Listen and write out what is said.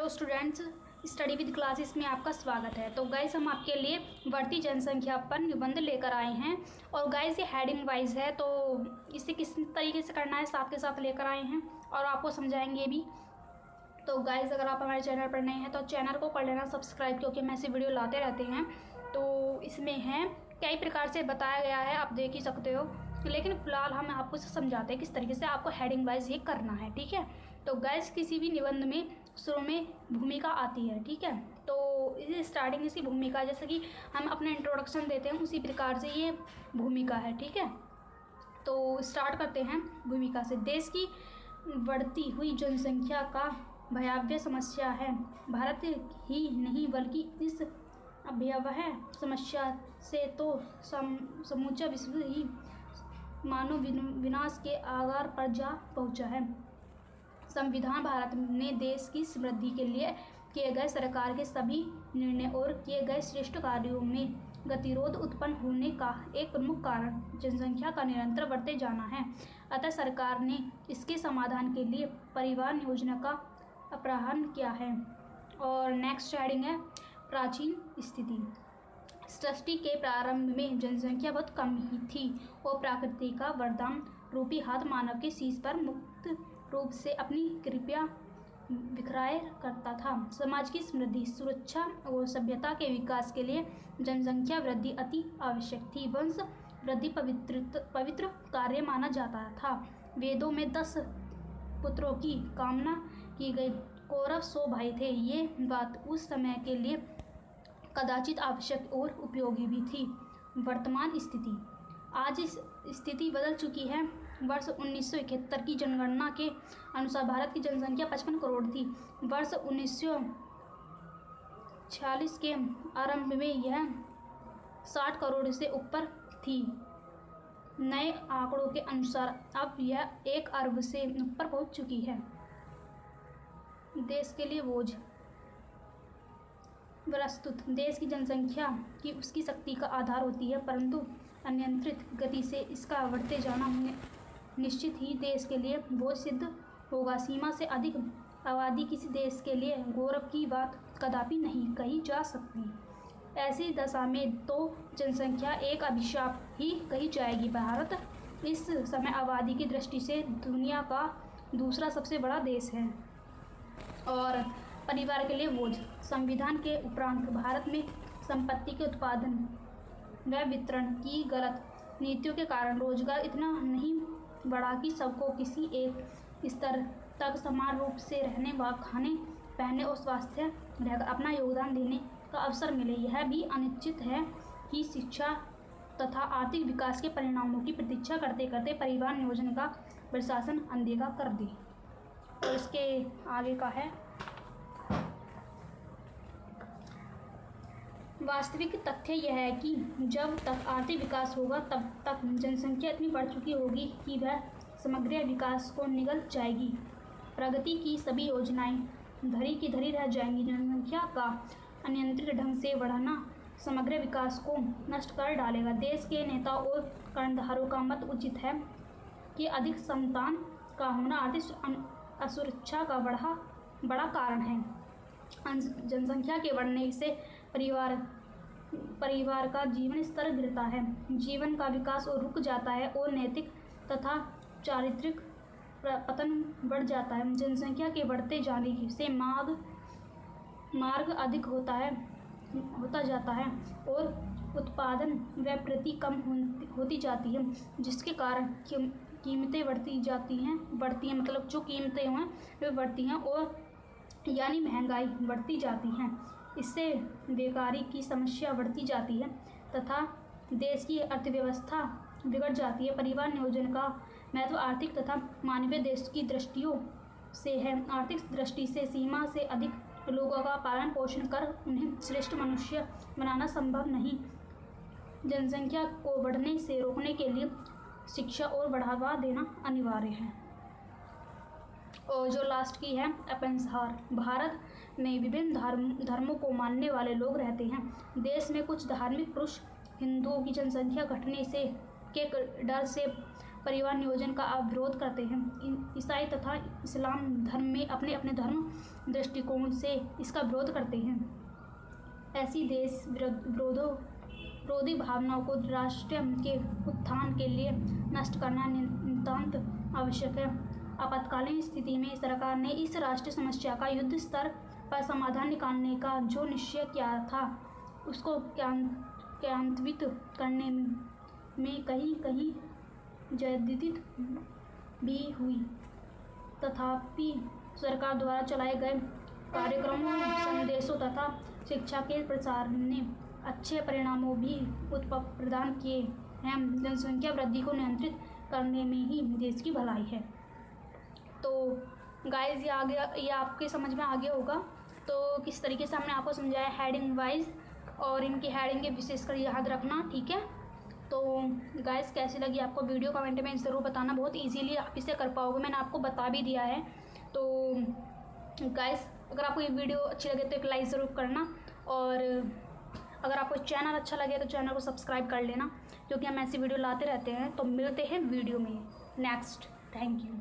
Hello students, study with classes में आपका स्वागत है। तो गाइस, हम आपके लिए बढ़ती जनसंख्या पर निबंध लेकर आए हैं और गाइस ये हेडिंग वाइज है, तो इसे किस तरीके से करना है साथ के साथ लेकर आए हैं और आपको समझाएंगे भी। तो गाइस, अगर आप हमारे चैनल पर नए हैं तो चैनल को कर लेना सब्सक्राइब, क्योंकि हम ऐसी वीडियो लाते रहते हैं। तो इसमें है कई प्रकार से बताया गया है, आप देख ही सकते हो, लेकिन फिलहाल हम आपको समझाते हैं किस तरीके से आपको हेडिंग वाइज ये करना है, ठीक है। तो गाइस, किसी भी निबंध में शुरू में भूमिका आती है, ठीक है। तो इसे स्टार्टिंग इसी भूमिका, जैसे कि हम अपने इंट्रोडक्शन देते हैं उसी प्रकार से ये भूमिका है, ठीक है। तो स्टार्ट करते हैं भूमिका से। देश की बढ़ती हुई जनसंख्या का भयावह समस्या है। भारत ही नहीं बल्कि इस भयावह समस्या से तो समूचा विश्व ही मानव विनाश के आगार पर जा पहुंचा है। संविधान भारत ने देश की समृद्धि के लिए किए गए सरकार के सभी निर्णय और किए गए श्रेष्ठ कार्यों में गतिरोध उत्पन्न होने का एक प्रमुख कारण जनसंख्या का निरंतर बढ़ते जाना है। अतः सरकार ने इसके समाधान के लिए परिवार योजना का अपहरण किया है। और नेक्स्ट हेडिंग है प्राचीन स्थिति। सृष्टि के प्रारंभ में जनसंख्या बहुत कम ही थी और प्रकृति का वरदान रूपी हाथ मानव के शीश पर मुक्त रूप से अपनी कृपया बिखराए करता था। समाज की समृद्धि, सुरक्षा और सभ्यता के विकास के लिए जनसंख्या वृद्धि अति आवश्यक थी। वंश वृद्धि पवित्र कार्य माना जाता था। वेदों में 10 पुत्रों की कामना की गई। कौरव 100 भाई थे। ये बात उस समय के लिए कदाचित आवश्यक और उपयोगी भी थी। वर्तमान स्थिति। आज इस स्थिति बदल चुकी है। वर्ष 1971 की जनगणना के अनुसार भारत की जनसंख्या 55 करोड़ थी। वर्ष 1946 के आरंभ में यह 60 करोड़ से ऊपर थी। नए आंकड़ों के अनुसार अब यह 1 अरब से ऊपर पहुंच चुकी है। देश के लिए बोझ। प्रस्तुत देश की जनसंख्या की उसकी शक्ति का आधार होती है, परंतु अनियंत्रित गति से इसका बढ़ते जाना निश्चित ही देश के लिए बोझ सिद्ध होगा। सीमा से अधिक आबादी किसी देश के लिए गौरव की बात कदापि नहीं कही जा सकती। ऐसी दशा में तो जनसंख्या एक अभिशाप ही कही जाएगी। भारत इस समय आबादी की दृष्टि से दुनिया का दूसरा सबसे बड़ा देश है। और परिवार के लिए बोझ। संविधान के उपरांत भारत में संपत्ति के उत्पादन व वितरण की गलत नीतियों के कारण रोजगार इतना नहीं बढ़ा कि सबको किसी एक स्तर तक समान रूप से रहने व खाने पहनने और स्वास्थ्य रहकर अपना योगदान देने का अवसर मिले। यह भी अनिश्चित है कि शिक्षा तथा आर्थिक विकास के परिणामों की प्रतीक्षा करते करते परिवार नियोजन का प्रशासन अनदेखा कर दे। और इसके आगे का है वास्तविक तथ्य यह है कि जब तक आर्थिक विकास होगा तब तक जनसंख्या इतनी बढ़ चुकी होगी कि वह समग्र विकास को निगल जाएगी। प्रगति की सभी योजनाएं धरी की धरी रह जाएंगी। जनसंख्या का अनियंत्रित ढंग से बढ़ना समग्र विकास को नष्ट कर डालेगा। देश के नेताओं और कर्णधारों का मत उचित है कि अधिक संतान का होना आर्थिक असुरक्षा का बड़ा कारण है। जनसंख्या के बढ़ने से परिवार का जीवन स्तर गिरता है, जीवन का विकास और रुक जाता है और नैतिक तथा चारित्रिक पतन बढ़ जाता है। जनसंख्या के बढ़ते जाने से मार्ग अधिक होता जाता है और उत्पादन व प्रति कम होती जाती है, जिसके कारण कीमतें बढ़ती हैं, मतलब जो कीमतें हैं वे बढ़ती हैं और यानी महंगाई बढ़ती जाती है। इससे बेकारी की समस्या बढ़ती जाती है तथा देश की अर्थव्यवस्था बिगड़ जाती है। परिवार नियोजन का महत्व आर्थिक तथा मानवीय देश की दृष्टियों से है। आर्थिक दृष्टि से सीमा से अधिक लोगों का पालन पोषण कर उन्हें श्रेष्ठ मनुष्य बनाना संभव नहीं। जनसंख्या को बढ़ने से रोकने के लिए शिक्षा और बढ़ावा देना अनिवार्य है। और जो लास्ट की है अपनसार। भारत में विभिन्न धर्मों को मानने वाले लोग रहते हैं। देश में कुछ धार्मिक पुरुष हिंदुओं की जनसंख्या घटने से के डर से परिवार नियोजन का विरोध करते हैं। ईसाई तथा इस्लाम धर्म में अपने अपने धर्म दृष्टिकोण से इसका विरोध करते हैं। ऐसी देश विरोधी भावनाओं को राष्ट्र के उत्थान के लिए नष्ट करना नितांत आवश्यक है। आपातकालीन स्थिति में सरकार ने इस राष्ट्रीय समस्या का युद्ध स्तर पर समाधान निकालने का जो निश्चय किया था उसको क्रियान्वित करने में कहीं कहीं जद्दीद भी हुई। तथापि सरकार द्वारा चलाए गए कार्यक्रमों, संदेशों तथा शिक्षा के प्रसार ने अच्छे परिणामों भी प्रदान किए हैं। जनसंख्या वृद्धि को नियंत्रित करने में ही देश की भलाई है। तो गाइस ये आपके समझ में आ गया होगा। तो किस तरीके से हमने आपको समझाया हेडिंग वाइज, और इनकी हेडिंग के विशेषकर याद रखना, ठीक है। तो गाइस कैसी लगी आपको वीडियो कमेंट में ज़रूर बताना। बहुत इजीली आप इसे कर पाओगे, मैंने आपको बता भी दिया है। तो गाइस अगर आपको ये वीडियो अच्छी लगे तो एक लाइक ज़रूर करना, और अगर आपको चैनल अच्छा लगे तो चैनल को सब्सक्राइब कर लेना, क्योंकि हम ऐसी वीडियो लाते रहते हैं। तो मिलते हैं वीडियो में नेक्स्ट। Thank you.